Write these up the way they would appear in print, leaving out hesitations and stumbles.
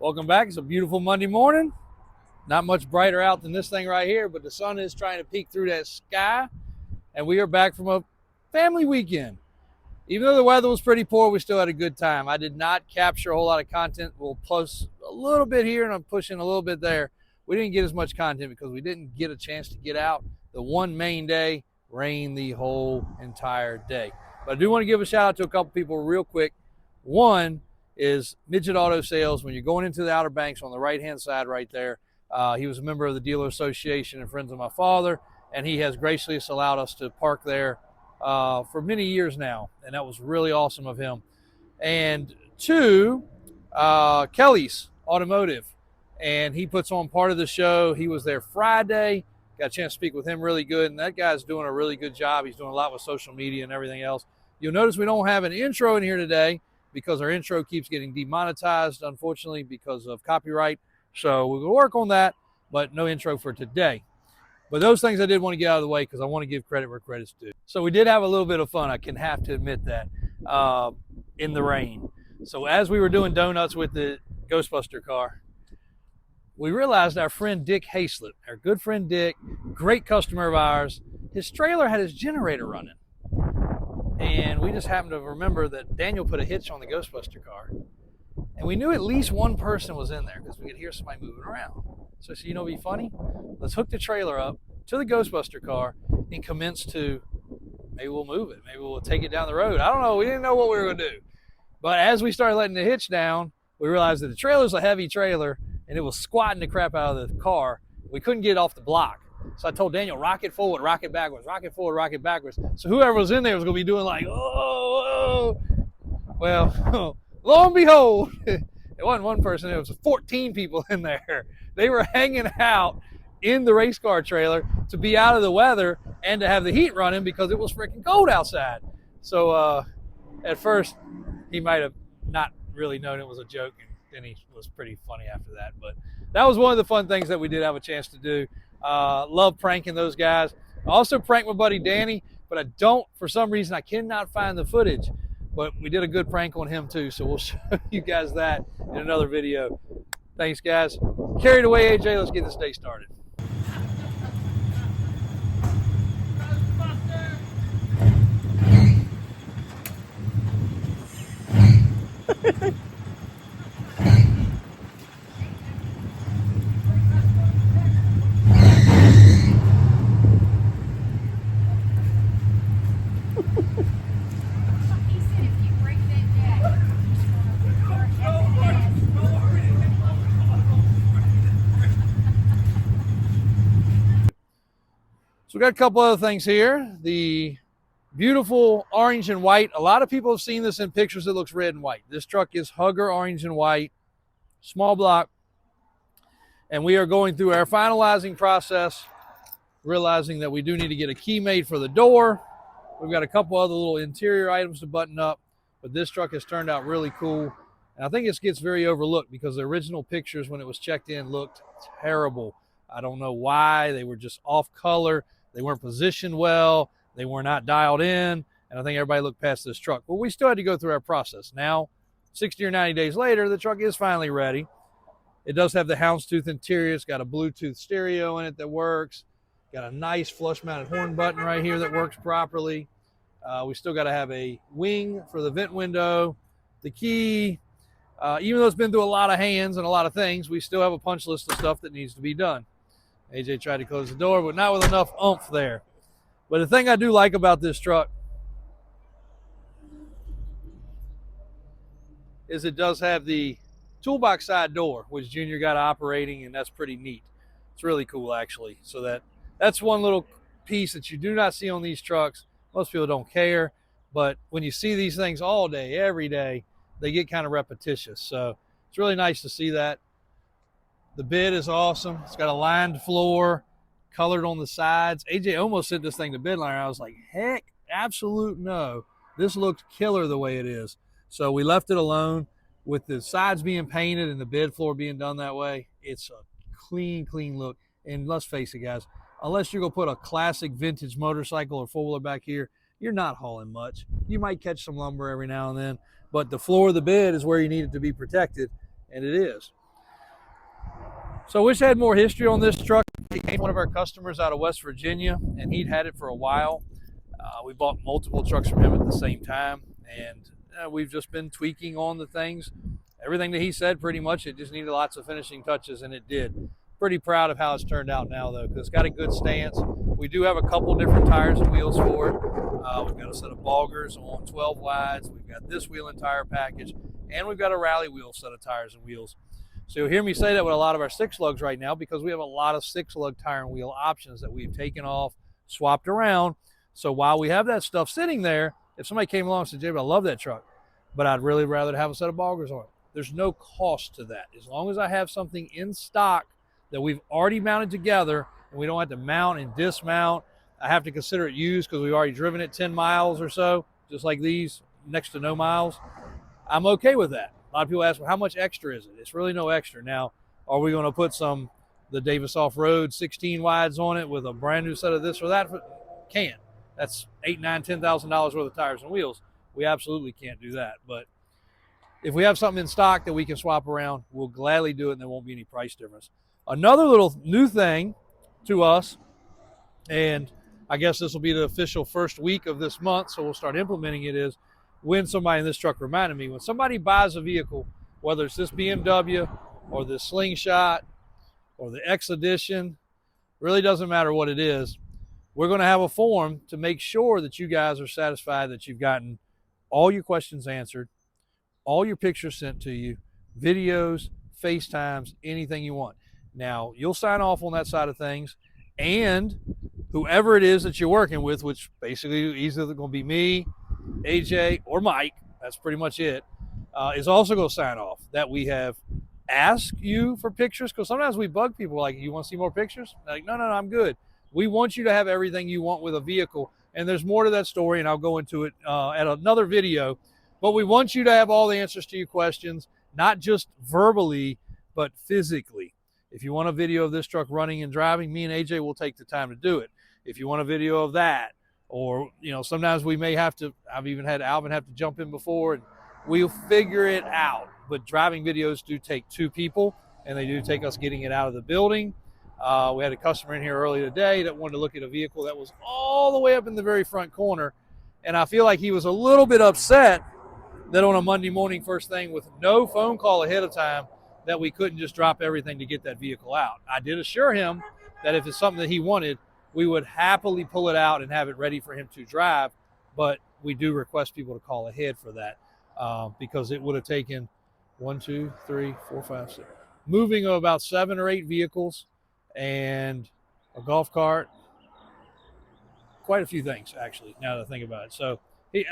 Welcome back. It's a beautiful Monday morning. Not much brighter out than this thing right here, but the sun is trying to peek through that sky. And we are back from a family weekend. Even though the weather was pretty poor, we still had a good time. I did not capture a whole lot of content. We'll post a little bit here and I'm pushing a little bit there. We didn't get as much content because we didn't get a chance to get out. The one main day rained the whole entire day. But I do want to give a shout out to a couple people real quick. One is Midget Auto Sales. When you're going into the Outer Banks on the right-hand side right there, he was a member of the Dealer Association and friends of my father, and he has graciously allowed us to park there for many years now, and that was really awesome of him. And two, Kelly's Automotive, and he puts on part of the show. He was there Friday. Got a chance to speak with him really good, and that guy's doing a really good job. He's doing a lot with social media and everything else. You'll notice we don't have an intro in here today because our intro keeps getting demonetized, unfortunately, because of copyright. So we're going to work on that, but no intro for today. But those things I did want to get out of the way because I want to give credit where credit's due. So we did have a little bit of fun. I can have to admit that in the rain. So as we were doing donuts with the Ghostbuster car, we realized our friend Dick Haslett, our good friend Dick, great customer of ours, his trailer had his generator running. And we just happened to remember that Daniel put a hitch on the Ghostbuster car. And we knew at least one person was in there because we could hear somebody moving around. So you know what'd be funny? Let's hook the trailer up to the Ghostbuster car and commence to, maybe we'll move it. Maybe we'll take it down the road. I don't know. We didn't know what we were going to do. But as we started letting the hitch down, we realized that the trailer's a heavy trailer and it was squatting the crap out of the car. We couldn't get it off the block. So I told Daniel, rock it forward, rock it backwards, rock it forward, rock it backwards. So whoever was in there was going to be doing like, oh. Well, lo and behold, it wasn't one person, it was 14 people in there. They were hanging out in the race car trailer to be out of the weather and to have the heat running because it was freaking cold outside. So at first, he might have not really known it was a joke, and then he was pretty funny after that. But that was one of the fun things that we did have a chance to do. Love pranking those guys. I also pranked my buddy Danny, but I don't, for some reason, I cannot find the footage. But we did a good prank on him too, so we'll show you guys that in another video. Thanks, guys. Carried away, AJ. Let's get this day started. So we got a couple other things here. The beautiful orange and white. A lot of people have seen this in pictures that looks red and white. This truck is Hugger orange and white, small block. And we are going through our finalizing process, realizing that we do need to get a key made for the door. We've got a couple other little interior items to button up, but this truck has turned out really cool. And I think it gets very overlooked because the original pictures when it was checked in looked terrible. I don't know why. They were just off color. They weren't positioned well. They were not dialed in. And I think everybody looked past this truck. But we still had to go through our process. Now, 60 or 90 days later, the truck is finally ready. It does have the houndstooth interior. It's got a Bluetooth stereo in it that works. Got a nice flush-mounted horn button right here that works properly. We still got to have a wing for the vent window. The key, even though it's been through a lot of hands and a lot of things, we still have a punch list of stuff that needs to be done. AJ tried to close the door, but not with enough oomph there. But the thing I do like about this truck is it does have the toolbox side door, which Junior got operating, and that's pretty neat. It's really cool, actually. So that's one little piece that you do not see on these trucks. Most people don't care, but when you see these things all day, every day, they get kind of repetitious. So it's really nice to see that. The bed is awesome. It's got a lined floor, colored on the sides. AJ almost sent this thing to bed liner. I was like, heck, absolute no. This looks killer the way it is. So we left it alone. With the sides being painted and the bed floor being done that way, it's a clean look. And let's face it, guys, unless you're going to put a classic vintage motorcycle or four-wheeler back here, you're not hauling much. You might catch some lumber every now and then, but the floor of the bed is where you need it to be protected, and it is. So I wish I had more history on this truck. He came one of our customers out of West Virginia, and he'd had it for a while. We bought multiple trucks from him at the same time, and we've just been tweaking on the things. Everything that he said, pretty much, it just needed lots of finishing touches, and it did. Pretty proud of how it's turned out now, though, because it's got a good stance. We do have a couple different tires and wheels for it. We've got a set of boggers on 12 wides. We've got this wheel and tire package, and we've got a rally wheel set of tires and wheels. So you'll hear me say that with a lot of our 6-lugs right now, because we have a lot of 6-lug tire and wheel options that we've taken off, swapped around. So while we have that stuff sitting there, if somebody came along and said, James, I love that truck, but I'd really rather have a set of boggers on it, there's no cost to that. As long as I have something in stock that we've already mounted together and we don't have to mount and dismount, I have to consider it used because we've already driven it 10 miles or so, just like these, next to no miles. I'm okay with that. A lot of people ask, well, how much extra is it? It's really no extra. Now, are we going to put the Davis Off-Road 16 wides on it with a brand new set of this or that? Can't. That's $8,000, $9,000, $10,000 worth of tires and wheels. We absolutely can't do that. But if we have something in stock that we can swap around, we'll gladly do it, and there won't be any price difference. Another little new thing to us, and I guess this will be the official first week of this month, so we'll start implementing it, is when somebody in this truck reminded me, when somebody buys a vehicle, whether it's this BMW or the Slingshot or the X Edition, really doesn't matter what it is, we're going to have a form to make sure that you guys are satisfied that you've gotten all your questions answered, all your pictures sent to you, videos, FaceTimes, anything you want. Now, you'll sign off on that side of things, and whoever it is that you're working with, which basically either going to be me, AJ, or Mike, that's pretty much it, is also going to sign off that we have asked you for pictures, because sometimes we bug people like, you want to see more pictures? Like, no, I'm good. We want you to have everything you want with a vehicle, and there's more to that story, and I'll go into it at another video. But we want you to have all the answers to your questions, not just verbally, but physically. If you want a video of this truck running and driving, me and AJ will take the time to do it. If you want a video of that, or, sometimes we may have to, I've even had Alvin have to jump in before, and we'll figure it out. But driving videos do take 2 people, and they do take us getting it out of the building. We had a customer in here earlier today that wanted to look at a vehicle that was all the way up in the very front corner. And I feel like he was a little bit upset that on a Monday morning first thing with no phone call ahead of time that we couldn't just drop everything to get that vehicle out. I did assure him that if it's something that he wanted, we would happily pull it out and have it ready for him to drive. But we do request people to call ahead for that because it would have taken 1, 2, 3, 4, 5, 6, moving of about 7 or 8 vehicles and a golf cart, quite a few things actually, now that I think about it. So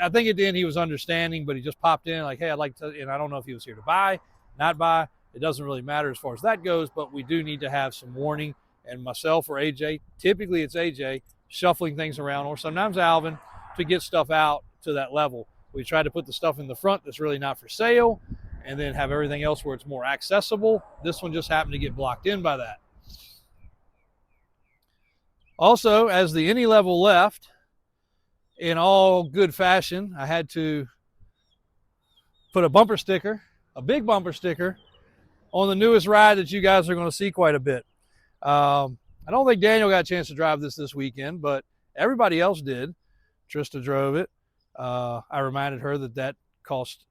I think at the end he was understanding, but he just popped in like, hey, I'd like to, and I don't know if he was here to buy, not buy. It doesn't really matter as far as that goes, but we do need to have some warning. And myself or AJ, typically it's AJ, shuffling things around, or sometimes Alvin, to get stuff out to that level. We try to put the stuff in the front that's really not for sale, and then have everything else where it's more accessible. This one just happened to get blocked in by that. Also, as the any level left, in all good fashion, I had to put a bumper sticker, a big bumper sticker, on the newest ride that you guys are going to see quite a bit. I don't think Daniel got a chance to drive this weekend, but everybody else did. Trista drove it. I reminded her that cost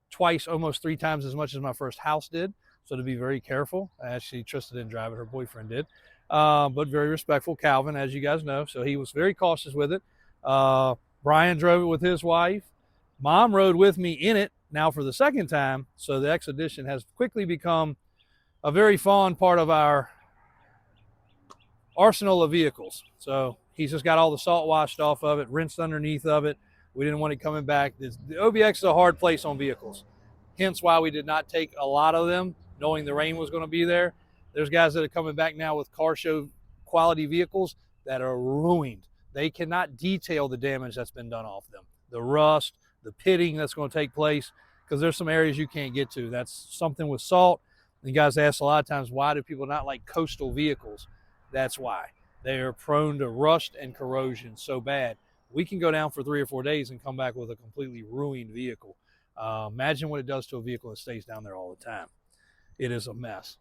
twice, almost 3 times as much as my first house did. So to be very careful. Actually, Trista didn't drive it, her boyfriend did. But very respectful, Calvin, as you guys know. So he was very cautious with it. Brian drove it with his wife. Mom rode with me in it now for the second time. So the X Edition has quickly become a very fond part of our arsenal of vehicles. So he's just got all the salt washed off of it, rinsed underneath of it. We didn't want it coming back. The OBX is a hard place on vehicles. Hence why we did not take a lot of them, knowing the rain was going to be there. There's guys that are coming back now with car show quality vehicles that are ruined. They cannot detail the damage that's been done off them. The rust, the pitting that's going to take place, because there's some areas you can't get to. That's something with salt. And you guys ask a lot of times, why do people not like coastal vehicles? That's why. They are prone to rust and corrosion so bad. We can go down for 3 or 4 days and come back with a completely ruined vehicle. Imagine what it does to a vehicle that stays down there all the time. It is a mess.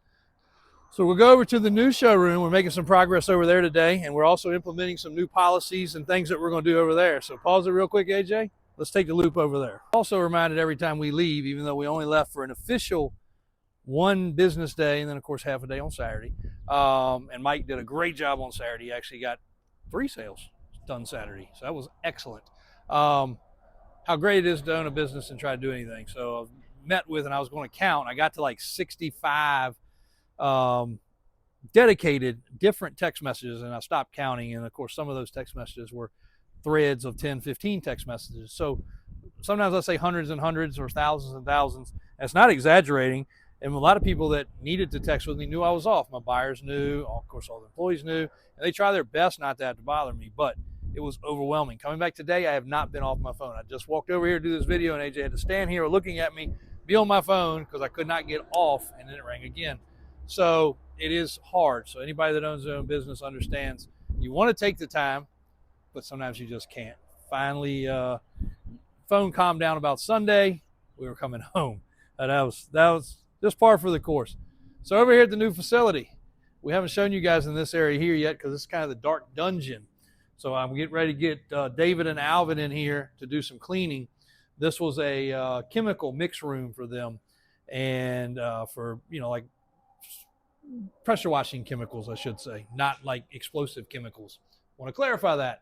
So we'll go over to the new showroom. We're making some progress over there today, and we're also implementing some new policies and things that we're going to do over there. So pause it real quick, AJ. Let's take the loop over there. Also reminded every time we leave, even though we only left for an official one business day, and then of course half a day on Saturday. And Mike did a great job on Saturday. He actually got 3 sales done Saturday, so that was excellent. How great it is to own a business and try to do anything. So I met with, and I was going to count. I got to like 65 dedicated different text messages, and I stopped counting. And of course, some of those text messages were threads of 10, 15 text messages. So sometimes I say hundreds and hundreds or thousands and thousands. And it's not exaggerating. And a lot of people that needed to text with me knew I was off. My buyers knew, of course, all the employees knew, and they try their best not to have to bother me, but it was overwhelming. Coming back today, I have not been off my phone. I just walked over here to do this video, and AJ had to stand here looking at me, be on my phone, because I could not get off, and then it rang again. So it is hard. So anybody that owns their own business understands you want to take the time, but sometimes you just can't. Finally, phone calmed down about Sunday. We were coming home. That was just par for the course. So over here at the new facility, we haven't shown you guys in this area here yet because it's kind of the dark dungeon. So I'm getting ready to get David and Alvin in here to do some cleaning. This was a chemical mix room for them, and for, you know, like pressure washing chemicals, I should say, not like explosive chemicals. I want to clarify that.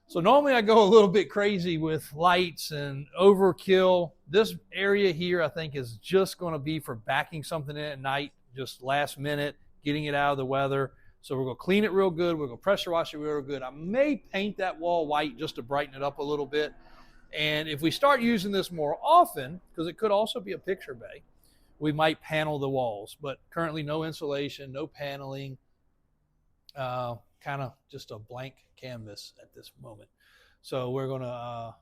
So normally I go a little bit crazy with lights and overkill. This area here, I think, is just going to be for backing something in at night, just last minute, getting it out of the weather. So we're going to clean it real good. We're going to pressure wash it real good. I may paint that wall white just to brighten it up a little bit. And if we start using this more often, because it could also be a picture bay, we might panel the walls. But currently no insulation, no paneling, kind of just a blank canvas at this moment. So we're going to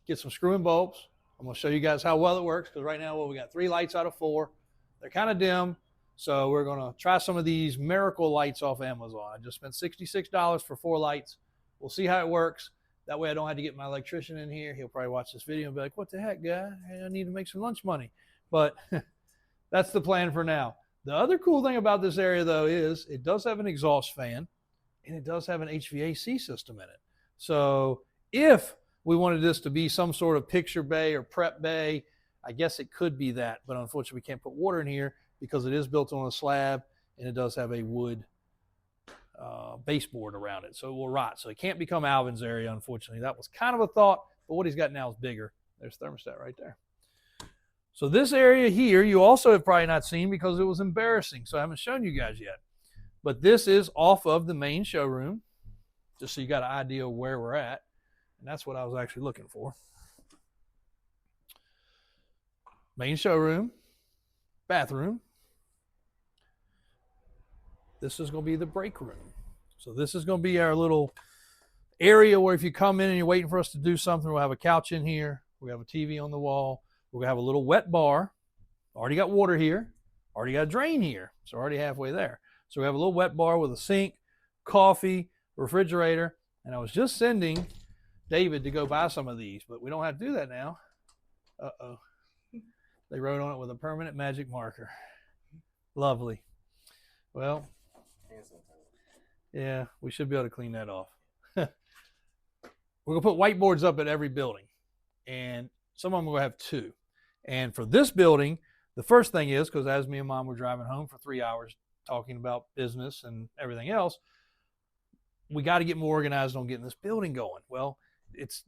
get some screw and bolts. I'm going to show you guys how well it works, because right now, well, we got 3 lights out of 4. They're kind of dim. So we're going to try some of these miracle lights off Amazon. I just spent $66 for 4 lights. We'll see how it works. That way I don't have to get my electrician in here. He'll probably watch this video and be like, what the heck, guy? I need to make some lunch money. But that's the plan for now. The other cool thing about this area, though, is it does have an exhaust fan, and it does have an HVAC system in it. So if we wanted this to be some sort of picture bay or prep bay, I guess it could be that. But unfortunately, we can't put water in here because it is built on a slab, and it does have a wood baseboard around it. So it will rot. So it can't become Alvin's area, unfortunately. That was kind of a thought, but what he's got now is bigger. There's thermostat right there. So this area here, you also have probably not seen because it was embarrassing. So I haven't shown you guys yet. But this is off of the main showroom, just so you got an idea of where we're at. And that's what I was actually looking for. Main showroom, bathroom. This is going to be the break room. So this is going to be our little area where if you come in and you're waiting for us to do something, we'll have a couch in here. We have a TV on the wall. We're going to have a little wet bar. Already got water here. Already got a drain here. So already halfway there. So we have a little wet bar with a sink, coffee, refrigerator. And I was just sending David to go buy some of these, but we don't have to do that now. Uh-oh. They wrote on it with a permanent magic marker. Lovely. Well, yeah, we should be able to clean that off. We're going to put whiteboards up at every building, and some of them are going to have 2. And for this building, the first thing is, because as me and Mom were driving home for 3 hours talking about business and everything else, we got to get more organized on getting this building going. Well, it's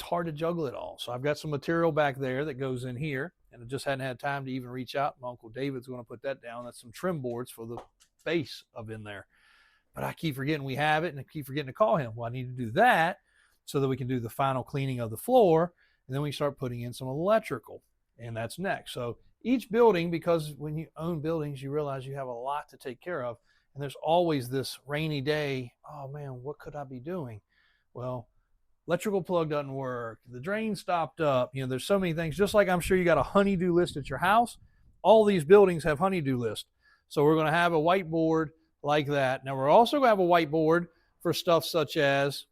hard to juggle it all. So I've got some material back there that goes in here, and I just hadn't had time to even reach out. My Uncle David's going to put that down. That's some trim boards for the base of in there. But I keep forgetting we have it, and I keep forgetting to call him. Well, I need to do that so that we can do the final cleaning of the floor, and then we start putting in some electrical, and that's next. So each building, because when you own buildings, you realize you have a lot to take care of, and there's always this rainy day, oh man, what could I be doing? Well, electrical plug doesn't work, the drain stopped up, you know, there's so many things. Just like I'm sure you got a honey-do list at your house, all these buildings have honey-do lists. So we're going to have a whiteboard like that. Now we're also going to have a whiteboard for stuff such as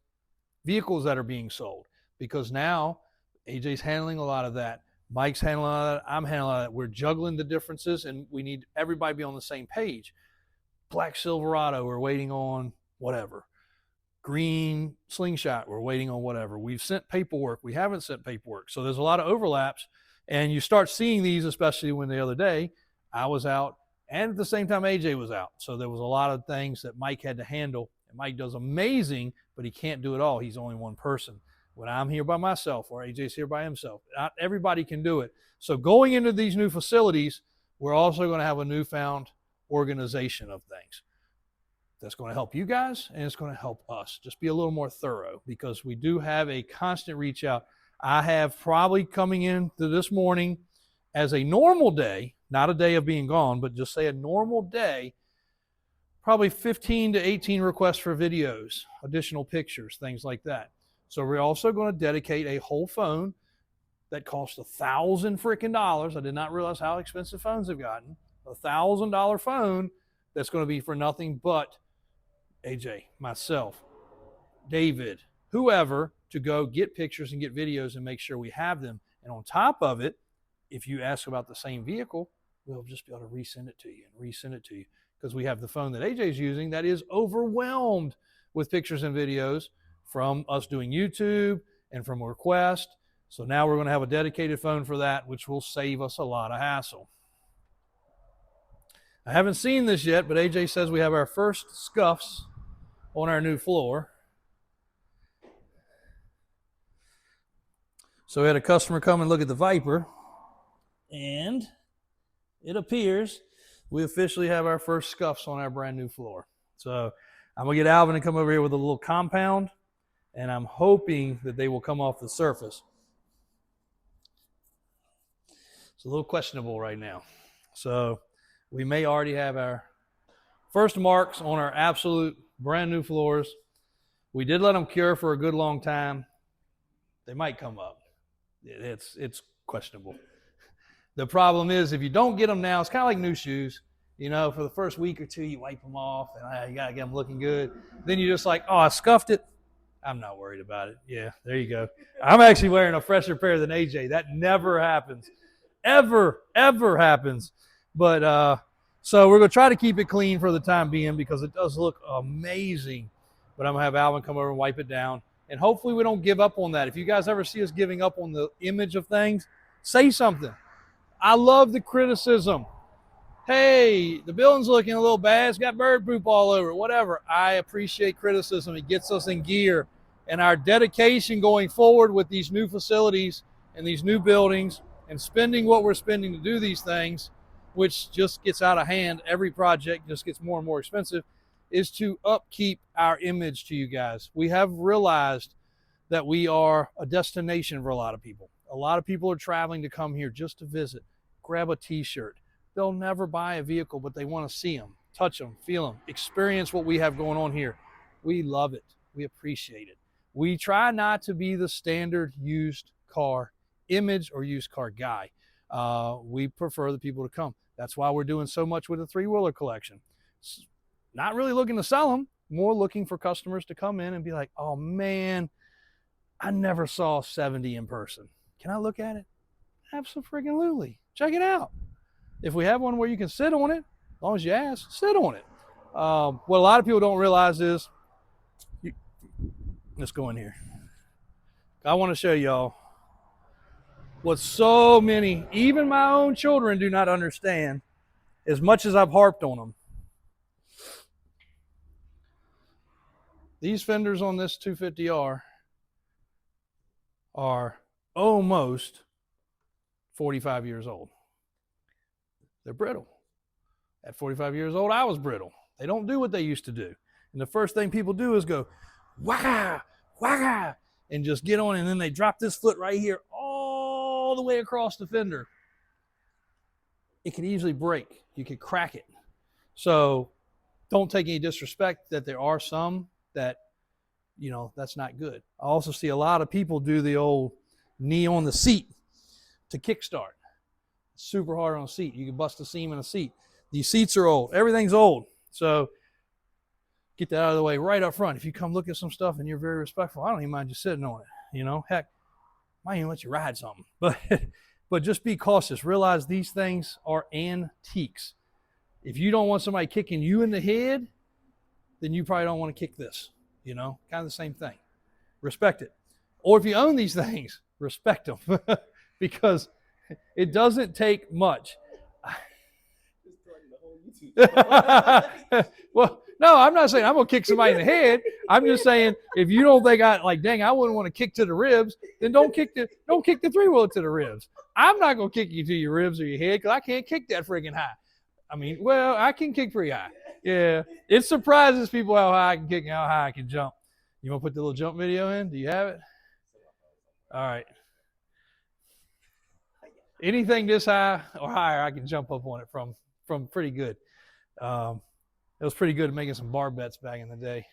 vehicles that are being sold, because now AJ's handling a lot of that. Mike's handling that. I'm handling that. We're juggling the differences, and we need everybody to be on the same page. Black Silverado, we're waiting on whatever. Green Slingshot, we're waiting on whatever. We've sent paperwork. We haven't sent paperwork. So there's a lot of overlaps. And you start seeing these, especially when the other day I was out and at the same time AJ was out. So there was a lot of things that Mike had to handle. And Mike does amazing, but he can't do it all. He's only one person. When I'm here by myself or AJ's here by himself, not everybody can do it. So going into these new facilities, we're also going to have a newfound organization of things. That's going to help you guys, and it's going to help us. Just be a little more thorough, because we do have a constant reach out. I have probably coming into this morning as a normal day, not a day of being gone, but just say a normal day, probably 15 to 18 requests for videos, additional pictures, things like that. So we're also going to dedicate a whole phone that costs $1,000 freaking dollars. I did not realize how expensive phones have gotten. $1,000 phone that's going to be for nothing but AJ, myself, David, whoever, to go get pictures and get videos and make sure we have them. And on top of it, if you ask about the same vehicle, we'll just be able to resend it to you and resend it to you, because we have the phone that AJ's using that is overwhelmed with pictures and videos from us doing YouTube and from request. So now we're going to have a dedicated phone for that, which will save us a lot of hassle. I haven't seen this yet, but AJ says we have our first scuffs on our new floor. So we had a customer come and look at the Viper, and it appears we officially have our first scuffs on our brand new floor. So I'm going to get Alvin to come over here with a little compound, and I'm hoping that they will come off the surface. It's a little questionable right now. So we may already have our first marks on our absolute brand new floors. We did let them cure for a good long time. They might come up. It's questionable. The problem is, if you don't get them now, it's kind of like new shoes. You know, for the first week or two, you wipe them off, and you got to get them looking good. Then you're just like, oh, I scuffed it. I'm not worried about it. Yeah, there you go. I'm actually wearing a fresher pair than AJ. That never happens. Ever happens. But so we're going to try to keep it clean for the time being, because it does look amazing. But I'm going to have Alvin come over and wipe it down. And hopefully we don't give up on that. If you guys ever see us giving up on the image of things, say something. I love the criticism. Hey, the building's looking a little bad. It's got bird poop all over it, whatever. I appreciate criticism. It gets us in gear. And our dedication going forward with these new facilities and these new buildings and spending what we're spending to do these things, which just gets out of hand. Every project just gets more and more expensive, is to upkeep our image to you guys. We have realized that we are a destination for a lot of people. A lot of people are traveling to come here just to visit, grab a t-shirt. They'll never buy a vehicle, but they want to see them, touch them, feel them, experience what we have going on here. We love it. We appreciate it. We try not to be the standard used car image or used car guy. We prefer the people to come. That's why we're doing so much with the three-wheeler collection. Not really looking to sell them, more looking for customers to come in and be like, oh man, I never saw 70 in person. Can I look at it? Absolutely. Check it out. If we have one where you can sit on it, as long as you ask, sit on it. What a lot of people don't realize is, let's go in here. I want to show y'all what so many, even my own children, do not understand, as much as I've harped on them. These fenders on this 250R are almost 45 years old. They're brittle. At 45 years old, I was brittle. They don't do what they used to do. And the first thing people do is go, whack, whack, and just get on, and then they drop this foot right here all the way across the fender. It could easily break. You could crack it. So don't take any disrespect that there are some that, you know, that's not good. I also see a lot of people do the old knee on the seat to kickstart. Super hard on a seat. You can bust a seam in a seat. These seats are old. Everything's old. So get that out of the way right up front. If you come look at some stuff and you're very respectful, I don't even mind you sitting on it. You know, heck, I might even let you ride something. But But just be cautious. Realize these things are antiques. If you don't want somebody kicking you in the head, then you probably don't want to kick this. You know, kind of the same thing. Respect it. Or if you own these things, respect them because it doesn't take much. Well, no, I'm not saying I'm going to kick somebody in the head. I'm just saying if you don't think I wouldn't want to kick to the ribs, then don't kick the three-wheeler to the ribs. I'm not going to kick you to your ribs or your head because I can't kick that friggin' high. I mean, well, I can kick pretty high. Yeah, it surprises people how high I can kick and how high I can jump. You want to put the little jump video in? Do you have it? All right. Anything this high or higher, I can jump up on it from pretty good. It was pretty good at making some bar bets back in the day.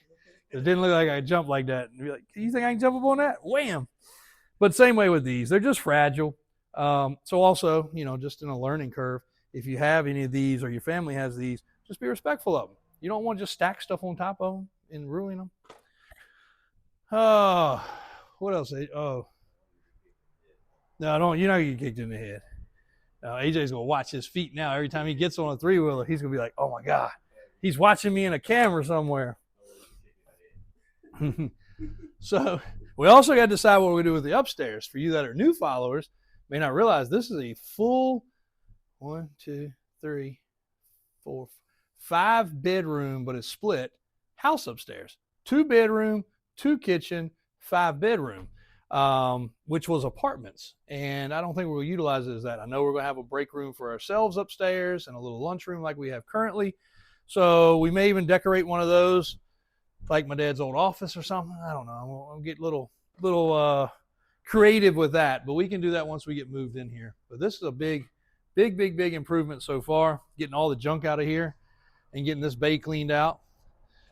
It didn't look like I could jump like that. And be like, you think I can jump up on that? Wham! But same way with these. They're just fragile. So also, you know, just in a learning curve, if you have any of these or your family has these, just be respectful of them. You don't want to just stack stuff on top of them and ruin them. Oh, what else? Oh. No, don't. You're not going to get kicked in the head. AJ's going to watch his feet now. Every time he gets on a three-wheeler, he's going to be like, oh, my God. He's watching me in a camera somewhere. So we also got to decide what we do with the upstairs. For you that are new followers, may not realize this is a full 1, 2, 3, 4, 5 bedroom, but it's split house upstairs. 2 bedroom, 2 kitchen, 5 bedroom. Which was apartments. And I don't think we'll utilize it as that. I know we're going to have a break room for ourselves upstairs and a little lunchroom like we have currently. So we may even decorate one of those like my dad's old office or something. I don't know. I'll get a little creative with that, but we can do that once we get moved in here. But this is a big improvement so far, getting all the junk out of here and getting this bay cleaned out.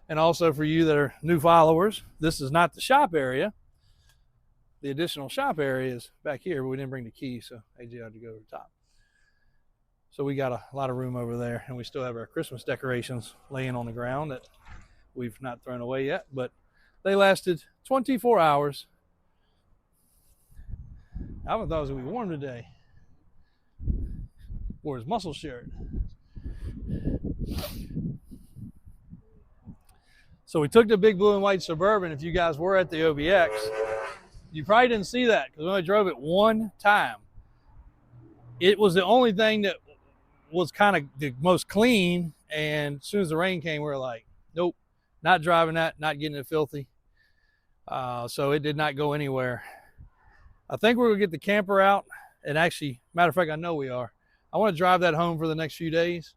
And also for you that are new followers, this is not the shop area. The additional shop area is back here, but we didn't bring the key, so AJ had to go over the top. So we got a lot of room over there, and we still have our Christmas decorations laying on the ground that we've not thrown away yet, but they lasted 24 hours. Alvin thought it was going to be warm today. Wore his muscle shirt. So we took the big blue and white Suburban. If you guys were at the OBX, you probably didn't see that because we only drove it one time. It was the only thing that was kind of the most clean, and as soon as the rain came, we were like, nope, not driving that, not getting it filthy. So it did not go anywhere. I think we're going to get the camper out, and actually, matter of fact, I know we are. I want to drive that home for the next few days,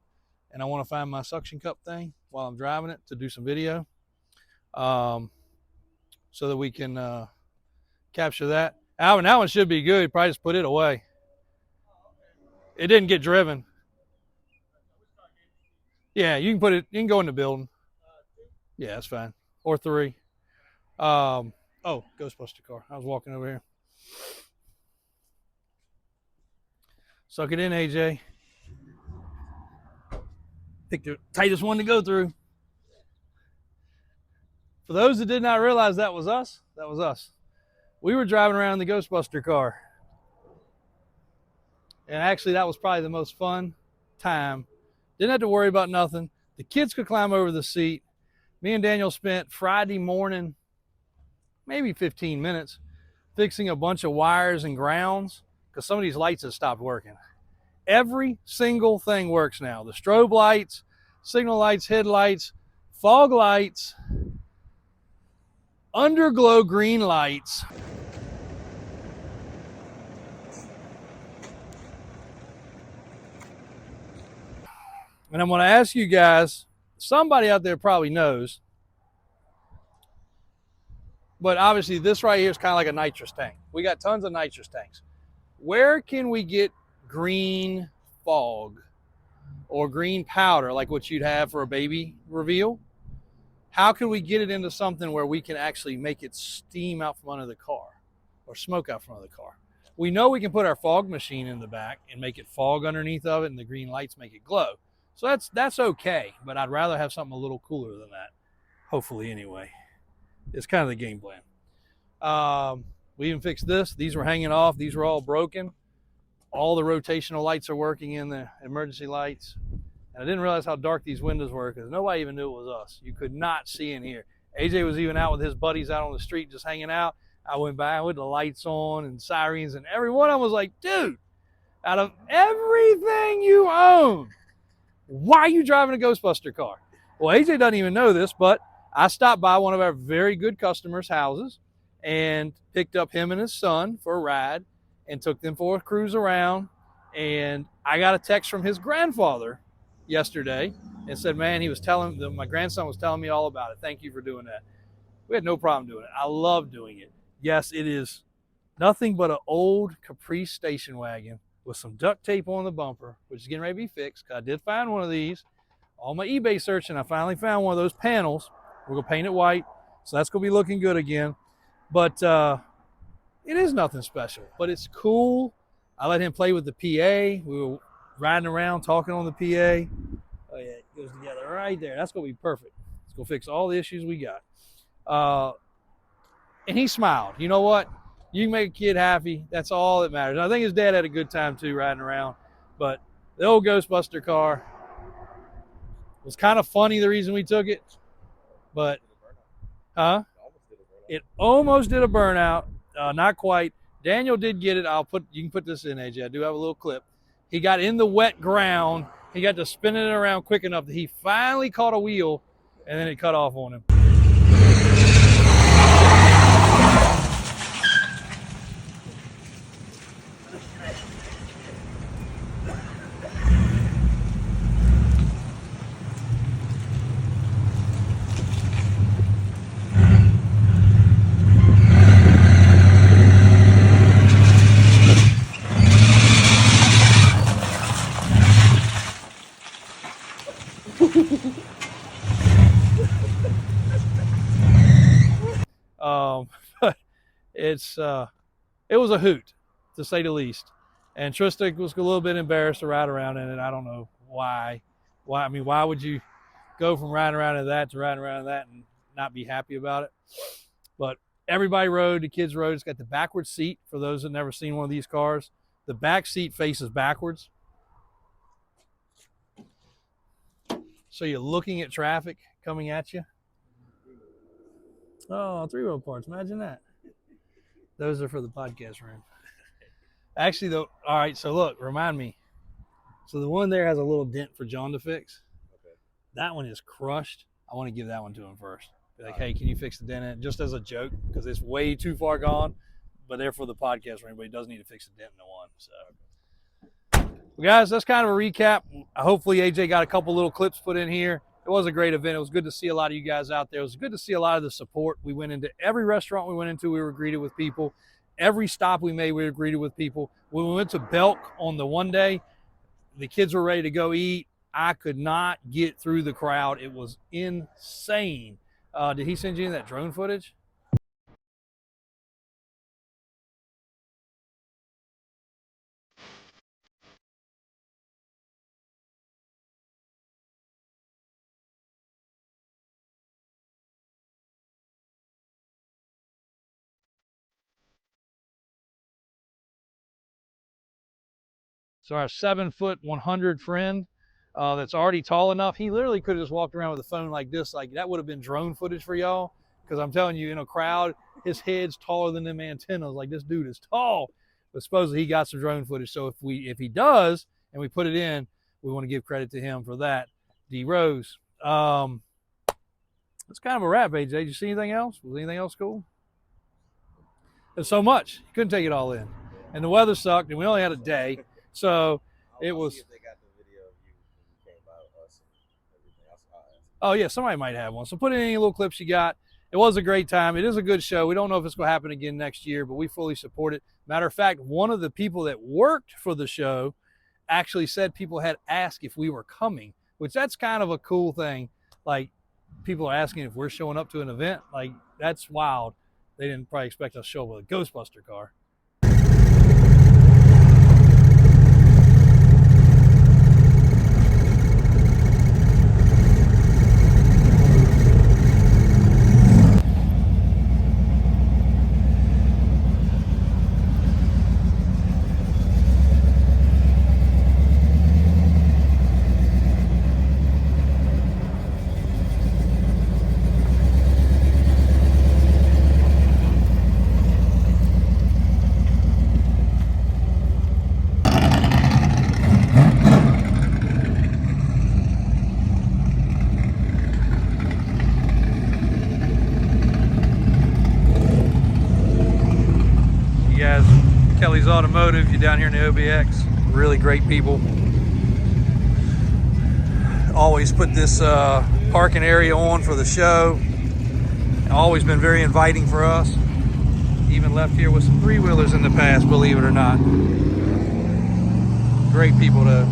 and I want to find my suction cup thing while I'm driving it to do some video, so that we can capture that. Alvin, that one should be good. Probably just put it away. It didn't get driven. Yeah, you can put it. You can go in the building. Yeah, that's fine. Or 3. Oh, Ghostbuster car. I was walking over here. Suck it in, AJ. Pick the tightest one to go through. For those that did not realize that was us, that was us. We were driving around in the Ghostbuster car. And actually, that was probably the most fun time. Didn't have to worry about nothing. The kids could climb over the seat. Me and Daniel spent Friday morning, maybe 15 minutes, fixing a bunch of wires and grounds because some of these lights have stopped working. Every single thing works now. The strobe lights, signal lights, headlights, fog lights, underglow green lights. And I'm going to ask you guys, somebody out there probably knows, but obviously this right here is kind of like a nitrous tank. We got tons of nitrous tanks. Where can we get green fog or green powder like what you'd have for a baby reveal? How can we get it into something where we can actually make it steam out from under the car or smoke out from under the car? We know we can put our fog machine in the back and make it fog underneath of it, and the green lights make it glow. So that's okay, but I'd rather have something a little cooler than that. Hopefully, anyway. It's kind of the game plan. We even fixed this. These were hanging off. These were all broken. all the rotational lights are working in the emergency lights. And I didn't realize how dark these windows were because nobody even knew it was us. You could not see in here. AJ was even out with his buddies out on the street just hanging out. I went by with the lights on and sirens, and every one of them was like, dude, out of everything you own, why are you driving a Ghostbuster car? Well, AJ doesn't even know this, but I stopped by one of our very good customers' houses and picked up him and his son for a ride and took them for a cruise around. And I got a text from his grandfather yesterday and said, man, he was telling my grandson was telling me all about it. Thank you for doing that. We had no problem doing it. I love doing it. Yes, it is nothing but an old Caprice station wagon with some duct tape on the bumper, which is getting ready to be fixed. I did find one of these on my eBay search, and I finally found one of those panels. We're going to paint it white, so that's going to be looking good again. But it is nothing special, but it's cool. I let him play with the PA. We were riding around talking on the PA. Oh, yeah, it goes together right there. That's going to be perfect. It's going to fix all the issues we got. And he smiled. You know what? You can make a kid happy. That's all that matters. And I think his dad had a good time, too, riding around. But the old Ghostbuster car was kind of funny, the reason we took it. But, it almost did a burnout. Not quite. Daniel did get it. You can put this in, AJ. I do have a little clip. He got in the wet ground. He got to spinning it around quick enough that he finally caught a wheel, and then it cut off on him. But it was a hoot, to say the least. And Trista was a little bit embarrassed to ride around in it. I don't know why. I mean, why would you go from riding around in that to riding around in that and not be happy about it? But everybody rode. The kids rode. It's got the backwards seat for those that have never seen one of these cars. The back seat faces backwards. So you're looking at traffic coming at you. Oh, three-wheel parts. Imagine that. Those are for the podcast room. Actually, though, all right, so look, remind me. So the one there has a little dent for John to fix. Okay. That one is crushed. I want to give that one to him first. Be like, hey, can you fix the dent in it? Just as a joke, because it's way too far gone. But they're for the podcast room, but he does need to fix the dent in the one. So, well, guys, that's kind of a recap. Hopefully, AJ got a couple little clips put in here. It was a great event. It was good to see a lot of you guys out there. It was good to see a lot of the support. We went into every restaurant we went into, we were greeted with people. Every stop we made, we were greeted with people. When we went to Belk on the one day, the kids were ready to go eat. I could not get through the crowd. It was insane. Did he send you in that drone footage? So our 7', 100 friend that's already tall enough, he literally could have just walked around with a phone like this. Like that would have been drone footage for y'all. Because I'm telling you, in a crowd, his head's taller than them antennas. Like this dude is tall. But supposedly he got some drone footage. So if he does and we put it in, we want to give credit to him for that. D Rose. That's kind of a wrap, AJ. Did you see anything else? Was anything else cool? There's so much. You couldn't take it all in. And the weather sucked, and we only had a day. So it was. If they got the video of you when you came by us and everything else. Oh yeah, somebody might have one. So put in any little clips you got. It was a great time. It is a good show. We don't know if it's going to happen again next year, but we fully support it. Matter of fact, one of the people that worked for the show actually said people had asked if we were coming, which that's kind of a cool thing. Like people are asking if we're showing up to an event. Like that's wild. They didn't probably expect us to show up with a Ghostbuster car. you down here in the OBX. Really great people. Always put this parking area on for the show. Always been very inviting for us. Even left here with some three-wheelers in the past, believe it or not. Great people though.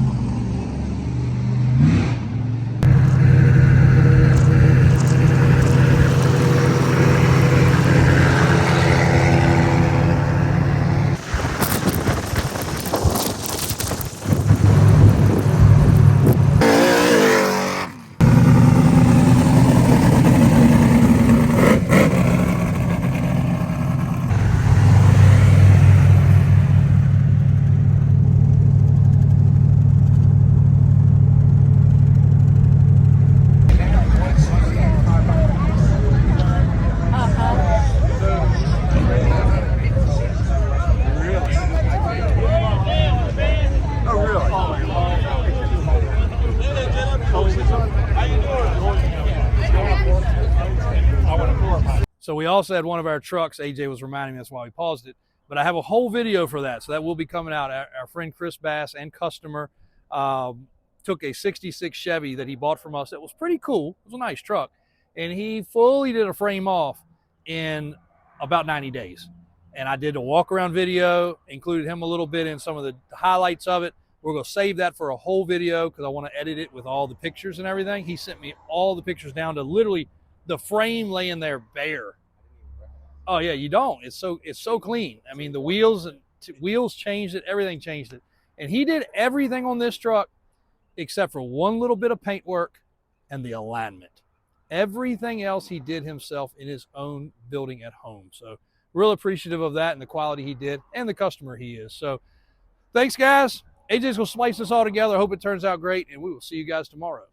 So we also had one of our trucks, AJ was reminding me, that's why we paused it, but I have a whole video for that, so that will be coming out. Our friend Chris Bass and customer took a 66 Chevy that he bought from us that was pretty cool. It was a nice truck, and he fully did a frame off in about 90 days. And I did a walk around video, included him a little bit in some of the highlights of it. We're going to save that for a whole video because I want to edit it with all the pictures and everything. He sent me all the pictures down to literally the frame laying there bare. Oh yeah, you don't. It's so clean. I mean, the wheels changed it, everything changed it. And he did everything on this truck except for one little bit of paint work and the alignment. Everything else he did himself in his own building at home. So real appreciative of that and the quality he did and the customer he is. So thanks guys. AJ's gonna splice this all together. I hope it turns out great, and we will see you guys tomorrow.